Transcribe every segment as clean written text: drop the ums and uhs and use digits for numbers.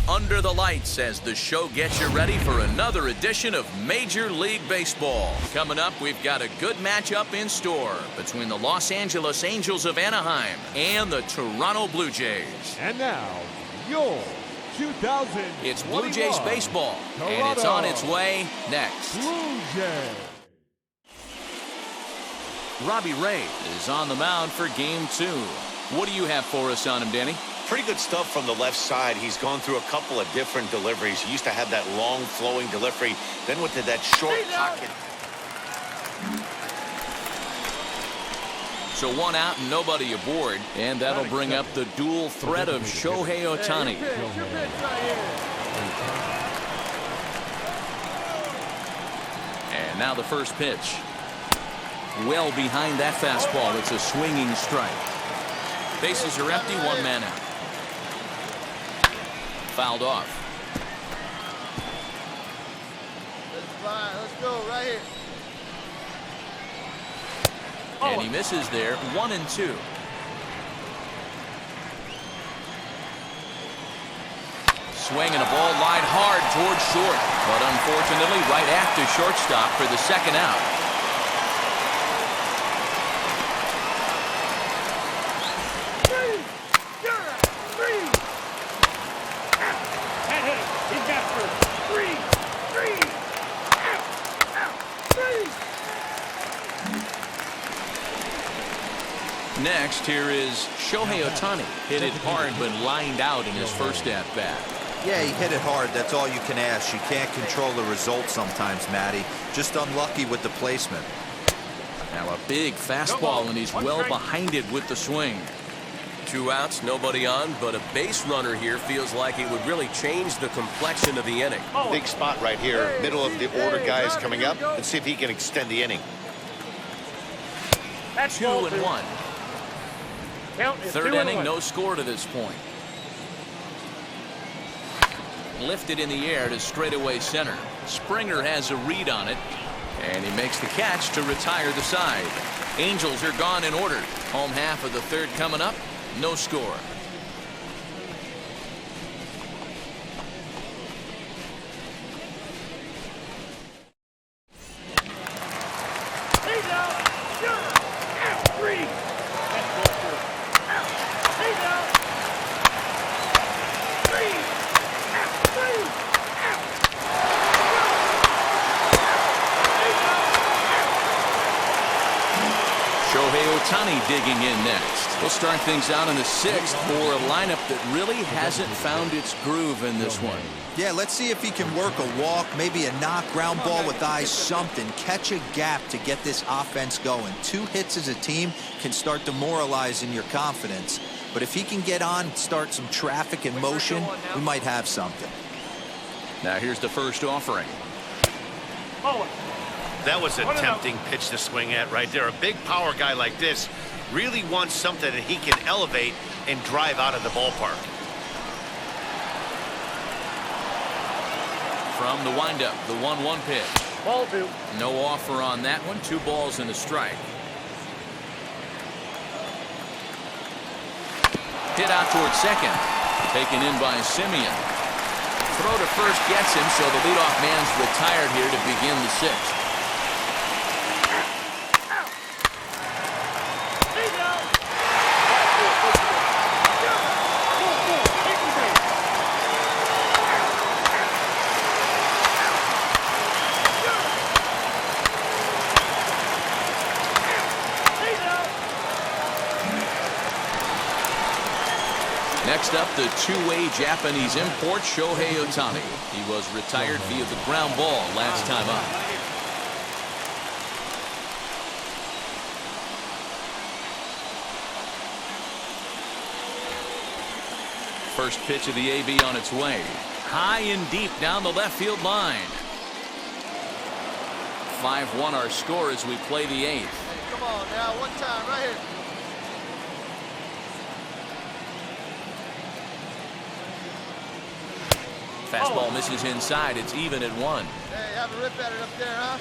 under the lights as the show gets you ready for another edition of Major League Baseball. Coming up, we've got a good matchup in store between the Los Angeles Angels of Anaheim and the Toronto Blue Jays. And now, your 2000. It's Blue Jays baseball, and it's on its way next. Blue Jays. Robbie Ray is on the mound for Game 2. What do you have for us on him, Danny? Pretty good stuff from the left side. He's gone through a couple of different deliveries. He used to have that long flowing delivery, then went to that short pocket. So 1 out and nobody aboard, and that'll bring up the dual threat of Shohei Ohtani. And now the first pitch. Well behind that fastball. It's a swinging strike. Bases are empty, 1 man out. Fouled off. Let's go right here. And he misses there, 1-2. Swinging a ball line hard towards short, but unfortunately right after shortstop for the second out. Next, here is Shohei Ohtani. Hit it hard, but lined out in his first at-bat. Yeah, he hit it hard. That's all you can ask. You can't control the result sometimes, Matty. Just unlucky with the placement. Now a big fastball, and he's well behind it with the swing. 2 outs, nobody on, but a base runner here feels like it would really change the complexion of the inning. Big spot right here. Middle of the order guys coming up. Let's see if he can extend the inning. 2-1. Third inning, no score to this point. Lifted in the air to straightaway center. Springer has a read on it, and he makes the catch to retire the side. Angels are gone in order. Home half of the third coming up, no score. Ohtani digging in next. We'll start things out in the 6th for a lineup that really hasn't found its groove in this one. Yeah, let's see if he can work a walk, maybe a knock, ground ball with eyes, something. Catch a gap to get this offense going. 2 hits as a team can start demoralizing your confidence. But if he can get on, start some traffic in motion, we might have something. Now here's the first offering. That was a tempting pitch to swing at right there. A big power guy like this really wants something that he can elevate and drive out of the ballpark. From the windup, the 1-1 pitch. Ball 2. No offer on that one. 2 balls and a strike. Hit out towards second. Taken in by Simeon. Throw to first gets him, so the leadoff man's retired here to begin the 6th. Next up, the 2-way Japanese import, Shohei Ohtani. He was retired via the ground ball last time up. First pitch of the AB on its way. High and deep down the left field line. 5-1 our score as we play the 8th. Hey, come on now, one time right here. Fastball misses inside. It's even at 1. Hey, have a rip at it up there, huh?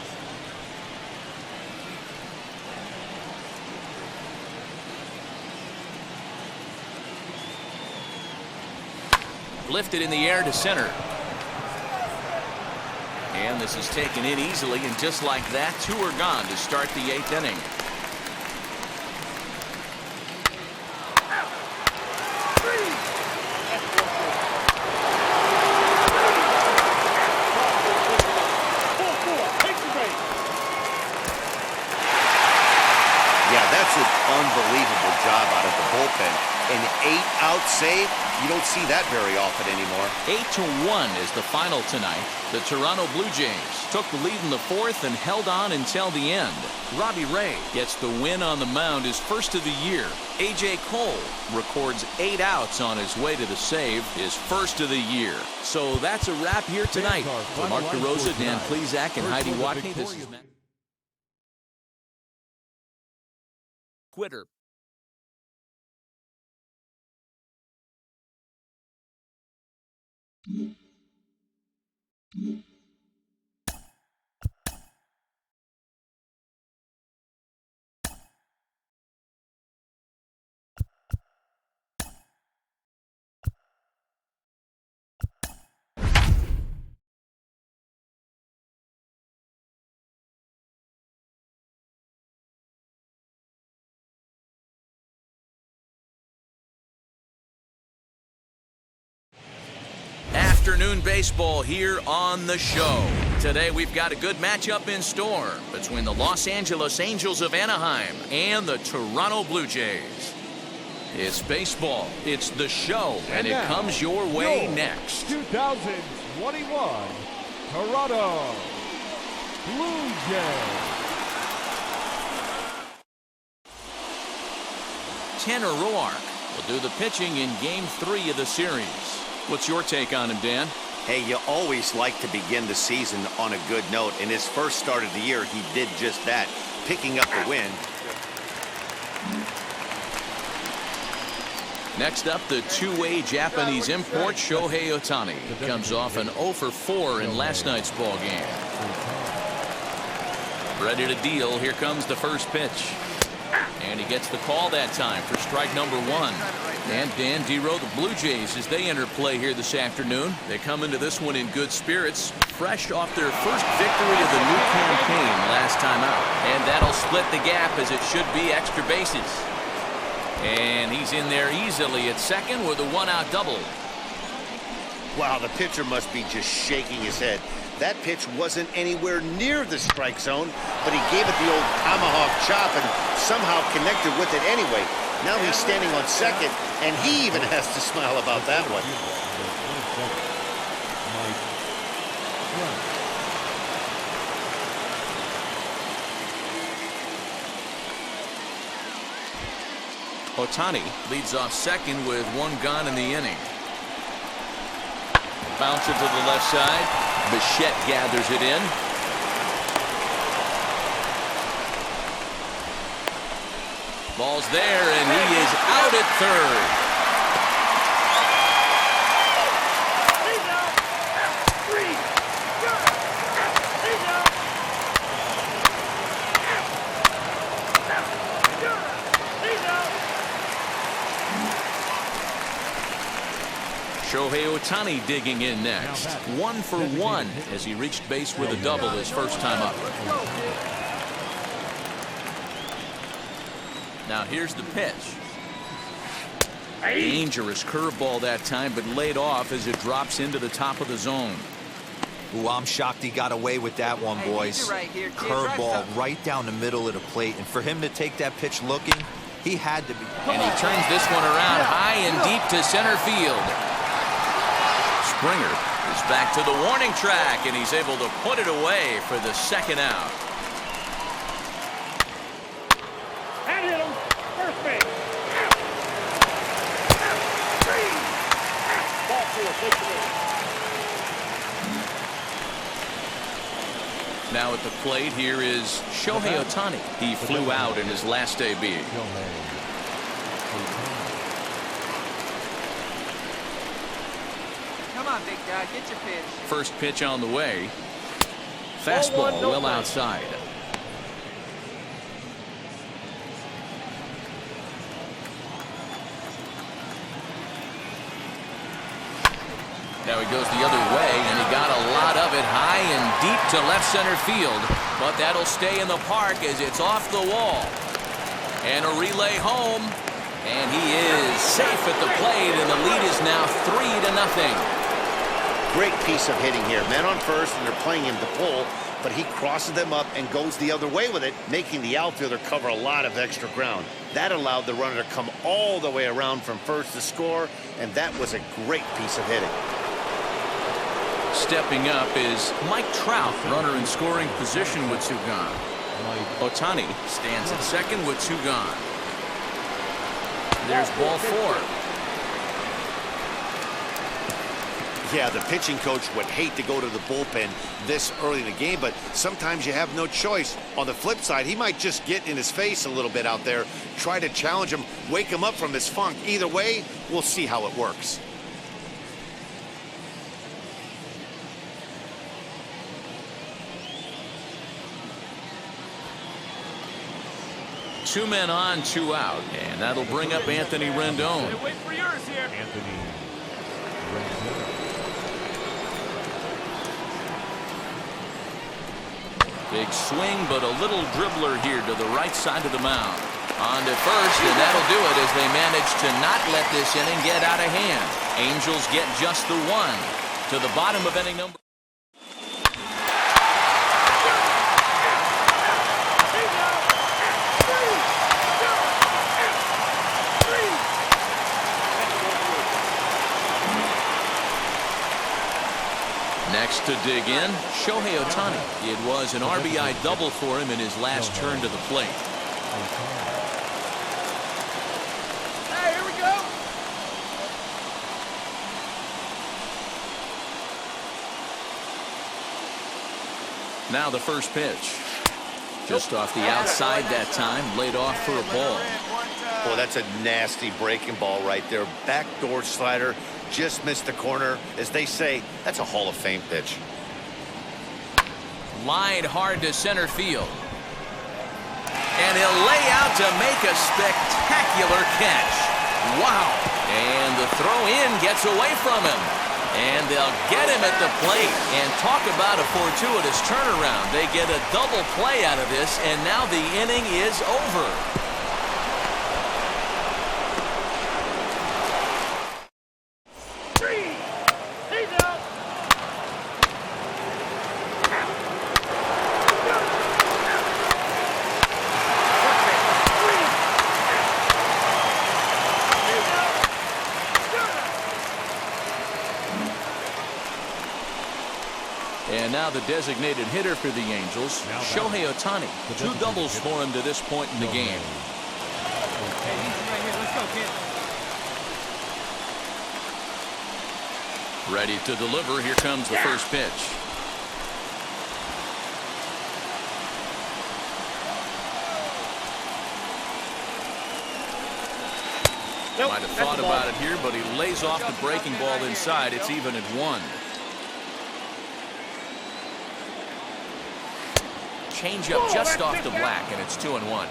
lifted in the air to center. And this is taken in easily, and just like that, 2 are gone to start the 8th inning. Unbelievable job out of the bullpen. An 8-out save, you don't see that very often anymore. 8-1 is the final tonight. The Toronto Blue Jays took the lead in the 4th and held on until the end. Robbie Ray gets the win on the mound, his first of the year. A.J. Cole records 8 outs on his way to the save, his first of the year. So that's a wrap here tonight. For Mark DeRosa, Dan Plesac, and Heidi Watney, this is Matt. Twitter. Afternoon baseball here on the show. Today we've got a good matchup in store between the Los Angeles Angels of Anaheim and the Toronto Blue Jays. It's baseball, it's the show, and it comes your way next. 2021 Toronto Blue Jays. Tanner Roark will do the pitching in Game 3 of the series. What's your take on him, Dan? Hey, you always like to begin the season on a good note. In his first start of the year, he did just that, picking up the win. Next up, the two-way Japanese import Shohei Ohtani comes off an 0 for 4 in last night's ball game. Ready to deal. Here comes the first pitch. And he gets the call that time for strike number 1. And Dan Dero, the Blue Jays, as they enter play here this afternoon, they come into this one in good spirits, fresh off their first victory of the new campaign last time out. And that'll split the gap, as it should be, extra bases. And he's in there easily at second with a 1-out double. Wow, the pitcher must be just shaking his head. That pitch wasn't anywhere near the strike zone, but he gave it the old tomahawk chop and somehow connected with it anyway. Now he's standing on second, and he even has to smile about that one. Ohtani leads off second with 1 gone in the inning. Bouncer to the left side. Bichette gathers it in. Ball's there, and he is out at third. Shohei Ohtani digging in next. 1 for 1 as he reached base with a double his first time up. Now here's the pitch. Dangerous curveball that time, but laid off as it drops into the top of the zone. Ooh, I'm shocked he got away with that one, boys. Curveball right down the middle of the plate, and for him to take that pitch looking, he had to be. And he turns this one around high and deep to center field. Springer is back to the warning track, and he's able to put it away for the second out. And hit him. First base. Ball 4, take it. Now at the plate, here is Shohei Ohtani. He flew out in his last AB. Come on, big guy, get your pitch. First pitch on the way. Fastball well outside. Now he goes the other way, and he got a lot of it high and deep to left center field. But that'll stay in the park as it's off the wall. And a relay home. And he is safe at the plate, and the lead is now 3-0. Great piece of hitting here. Men on first, and they're playing him to pull, but he crosses them up and goes the other way with it, making the outfielder cover a lot of extra ground. That allowed the runner to come all the way around from first to score, and that was a great piece of hitting. Stepping up is Mike Trout, runner in scoring position with 2 gone. Ohtani stands at second with 2 gone. There's ball 4. Yeah, the pitching coach would hate to go to the bullpen this early in the game, but sometimes you have no choice. On the flip side, he might just get in his face a little bit out there, try to challenge him, wake him up from his funk. Either way, we'll see how it works. Two men on, 2 out, and that'll bring up Anthony Rendon. Wait for yours here. Anthony Big swing, but a little dribbler here to the right side of the mound. On to first, and that'll do it as they manage to not let this inning get out of hand. Angels get just the 1 to the bottom of inning number. Next to dig in, Shohei Ohtani. It was an RBI double for him in his last turn to the plate. Hey, here we go. Now the first pitch. Just off the outside that time, laid off for a ball. Boy, that's a nasty breaking ball right there. Backdoor slider. Just missed the corner. As they say, that's a Hall of Fame pitch. Lined hard to center field. And he'll lay out to make a spectacular catch. Wow. And the throw in gets away from him. And they'll get him at the plate. And talk about a fortuitous turnaround. They get a double play out of this, and now the inning is over. And now the designated hitter for the Angels, Shohei Ohtani. 2 doubles for him to this point in the game. Ready to deliver. Here comes the first pitch. Might have thought about it here, but he lays off the breaking ball inside. It's even at 1. Changeup just off the black, and it's 2-1.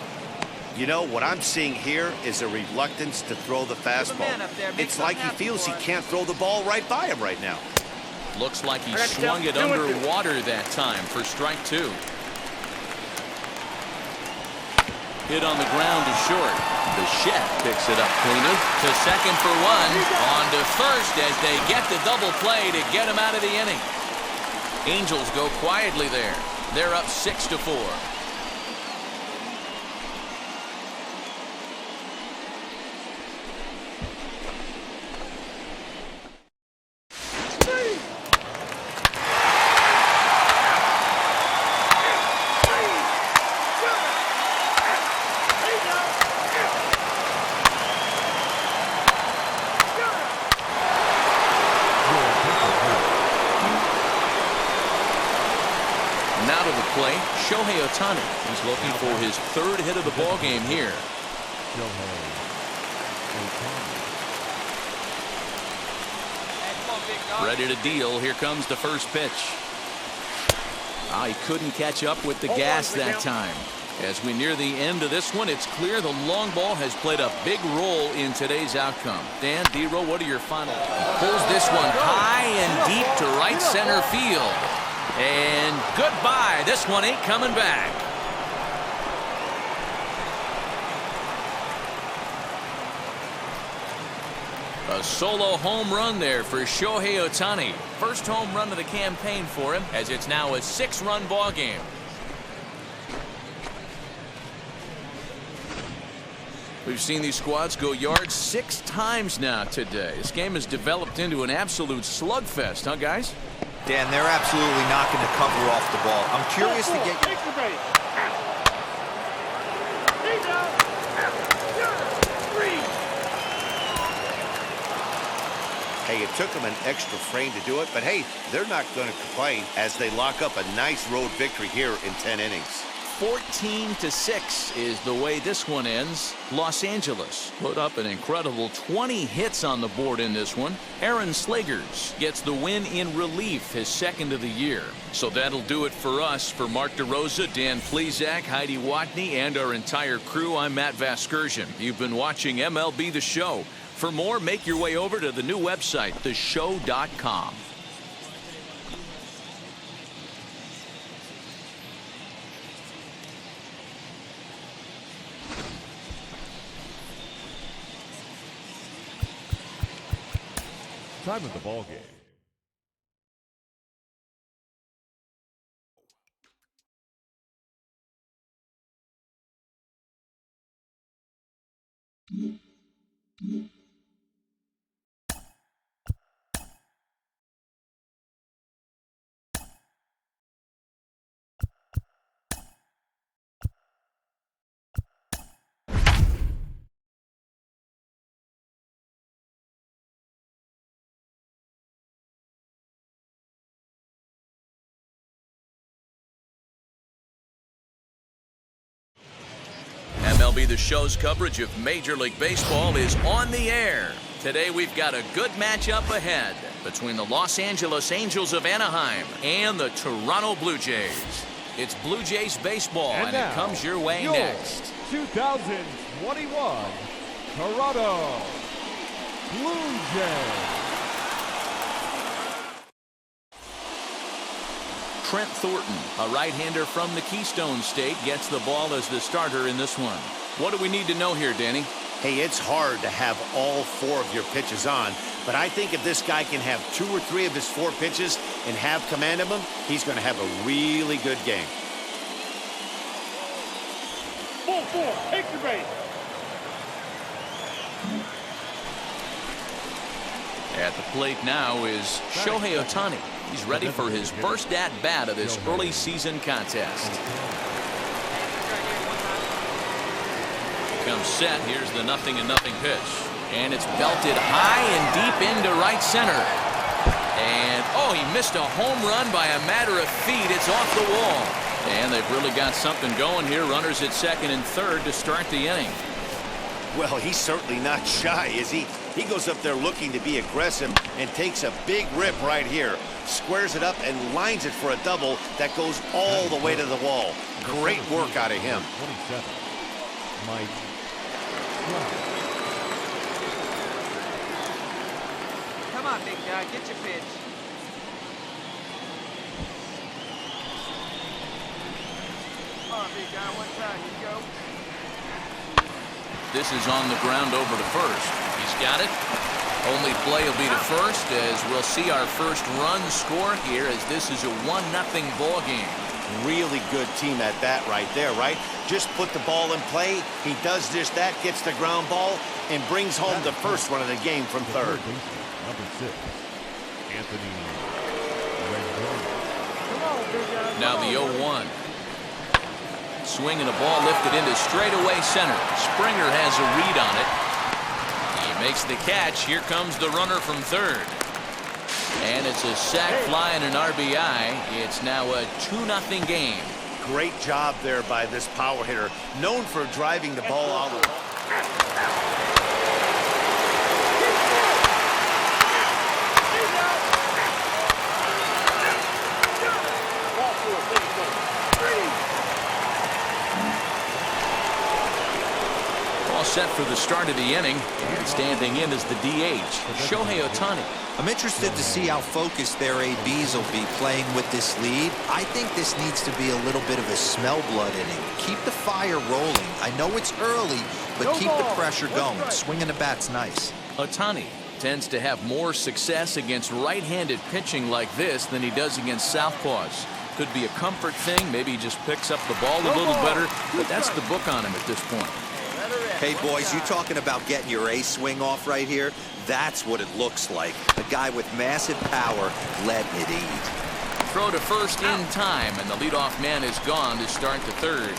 You know, what I'm seeing here is a reluctance to throw the fastball. It's like he feels he can't throw the ball right by him right now. Looks like he swung it underwater that time for strike 2. Hit on the ground to short. Bichette picks it up cleanly to second for 1. On to first as they get the double play to get him out of the inning. Angels go quietly there. They're up 6-4. Now to the plate, Shohei Ohtani. He's looking for his 3rd hit of the ball game here. Ready to deal. Here comes the first pitch. He couldn't catch up with the gas that time. As we near the end of this one, it's clear the long ball has played a big role in today's outcome. Dan, D-Row, what are your final? Pulls this one high and deep to right center field. And goodbye. This one ain't coming back. A solo home run there for Shohei Ohtani. First home run of the campaign for him, as it's now a 6-run ball game. We've seen these squads go yards 6 times now today. This game has developed into an absolute slugfest, huh, guys? Dan, they're absolutely knocking the cover off the ball. I'm curious to get your... Hey, it took them an extra frame to do it, but hey, they're not going to complain as they lock up a nice road victory here in 10 innings. 14-6 is the way this one ends. Los Angeles put up an incredible 20 hits on the board in this one. Aaron Slegers gets the win in relief, his 2nd of the year. So that'll do it for us. For Mark DeRosa, Dan Plesac, Heidi Watney, and our entire crew, I'm Matt Vasgersian. You've been watching MLB The Show. For more, make your way over to the new website, theshow.com. Time of the ball game. MLB The Show's coverage of Major League Baseball is on the air. Today we've got a good matchup ahead between the Los Angeles Angels of Anaheim and the Toronto Blue Jays. It's Blue Jays baseball, and it comes your way next. 2021 Toronto Blue Jays. Trent Thornton, a right-hander from the Keystone State, gets the ball as the starter in this one. What do we need to know here, Danny? Hey, it's hard to have all 4 of your pitches on, but I think if this guy can have 2 or 3 of his 4 pitches and have command of them, he's going to have a really good game. Ball 4, take the base. At the plate now is Shohei Ohtani. He's ready for his first at-bat of this early season contest. Comes set. Here's the 0-0 pitch. And it's belted high and deep into right center. And, oh, he missed a home run by a matter of feet. It's off the wall. And they've really got something going here. Runners at 2nd and 3rd to start the inning. Well, he's certainly not shy, is he? He goes up there looking to be aggressive and takes a big rip right here. Squares it up and lines it for a double that goes all the way to the wall. Great work out of him. 27. Mike. Come on, big guy, get your pitch. Come on, big guy, one time, you go. This is on the ground over to first. He's got it. Only play will be to first, as we'll see our first run score here, as this is a 1-0 ball game. Really good team at bat right there, right? Just put the ball in play. He does just that, gets the ground ball, and brings home the first run of the game from 3rd. Number 6, Anthony. Come on, big guy. Now the 0-1. Swinging a ball lifted into straightaway center. Springer has a read on it. He makes the catch. Here comes the runner from 3rd. And it's a sac fly and an RBI. It's now a 2-0 game. Great job there by this power hitter, known for driving the ball out of the set for the start of the inning, and standing in is the DH, Shohei Ohtani. I'm interested to see how focused their ABs will be playing with this lead. I think this needs to be a little bit of a smell blood inning. Keep the fire rolling. I know it's early, but keep the pressure going. Swinging the bat's nice. Ohtani tends to have more success against right-handed pitching like this than he does against southpaws. Could be a comfort thing. Maybe he just picks up the ball a little better, but that's the book on him at this point. Hey, boys, you talking about getting your ace swing off right here? That's what it looks like. A guy with massive power letting it eat. Throw to first in time, and the leadoff man is gone to start the third.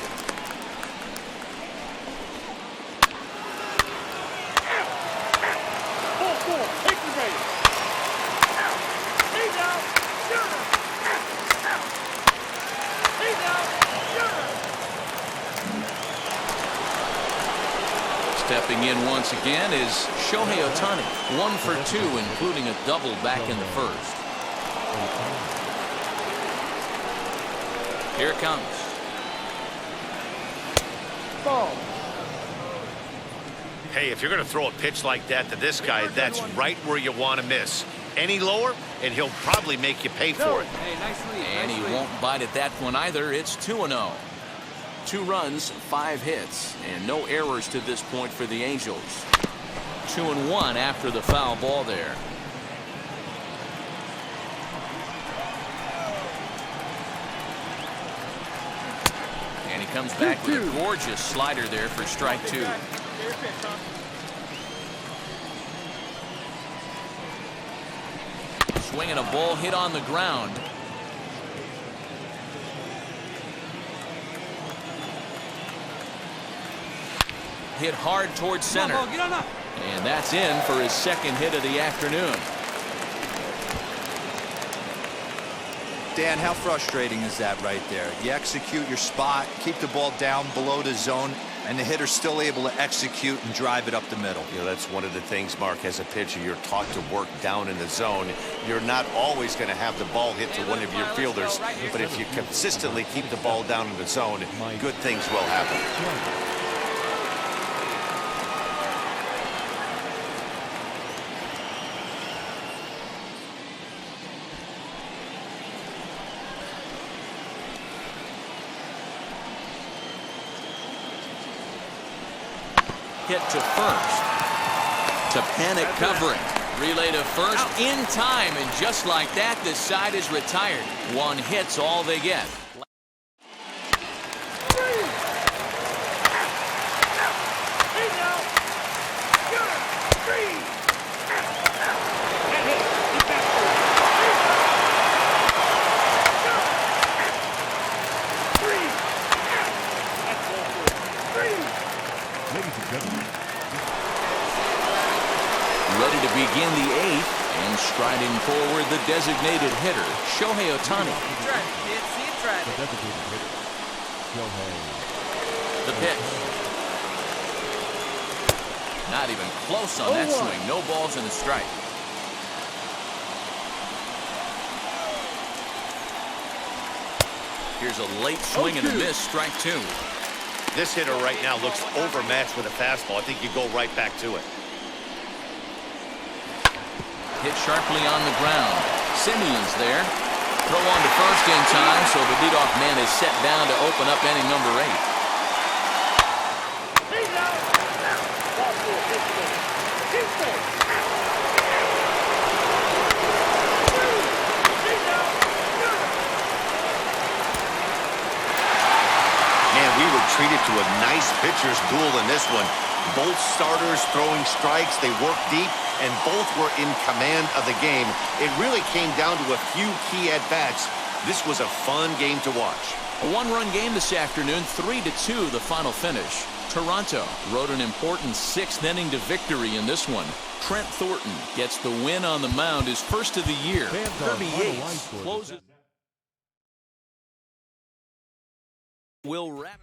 Stepping in once again is Shohei Ohtani, 1 for 2, including a double back in the first. Here it comes. Ball. Hey, if you're going to throw a pitch like that to this guy, that's right where you want to miss. Any lower, and he'll probably make you pay for it. Hey, nice lead. And he won't bite at that one either. It's 2-0. 2 runs, 5 hits, and no errors to this point for the Angels. 2-1 after the foul ball there. And he comes back with a gorgeous slider there for strike 2. Swinging a ball hit on the ground. Hit hard towards center. And that's in for his second hit of the afternoon. Dan, how frustrating is that right there? You execute your spot, keep the ball down below the zone, and the hitter's still able to execute and drive it up the middle. You know, that's one of the things, Mark, as a pitcher, you're taught to work down in the zone. You're not always going to have the ball hit to one of your fielders, but if you consistently keep the ball down in the zone, good things will happen. Hit to first. To panic covering. Relay to first in time, and just like that, this side is retired. 1 hit's all they get. Ready to begin the 8th, and striding forward the designated hitter, Shohei Ohtani. The pitch. Not even close on that swing. No balls and a strike. Here's a late swing and a miss, strike 2. This hitter right now looks overmatched with a fastball. I think you go right back to it. Hit sharply on the ground. Simeon's there. Throw on to first in time, so the leadoff man is set down to open up inning number 8. Man, we were treated to a nice pitcher's duel in this one. Both starters throwing strikes. They worked deep, and both were in command of the game. It really came down to a few key at-bats. This was a fun game to watch. A 1-run game this afternoon, 3-2 the final finish. Toronto rode an important 6th inning to victory in this one. Trent Thornton gets the win on the mound, his first of the year. Kirby Yates closes. Will wrap.